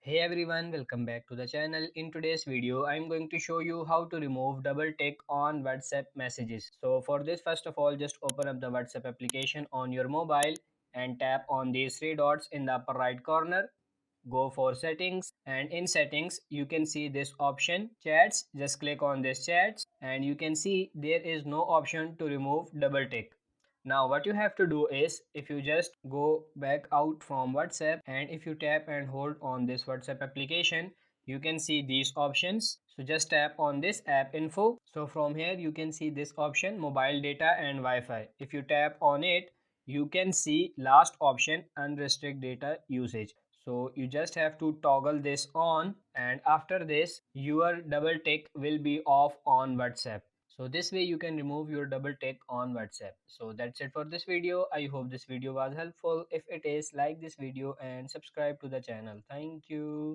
Hey everyone, welcome back to the channel. In today's video, I'm going to show you how to remove double tick on WhatsApp messages. So for this, first of all, just open up the WhatsApp application on your mobile and tap on these three dots in the upper right corner. Go for settings, and in settings you can see this option chats. Just click on this chats and you can see there is no option to remove double tick. Now what you have to do is, if you just go back out from WhatsApp and if you tap and hold on this WhatsApp application, you can see these options. So just tap on this app info. So from here you can see this option mobile data and Wi-Fi. If you tap on it, you can see last option unrestricted data usage. So you just have to toggle this on, and after this your double tick will be off on WhatsApp. So this way you can remove your double tick on WhatsApp. So that's it for this video. I hope this video was helpful. If it is, like this video and subscribe to the channel. Thank you.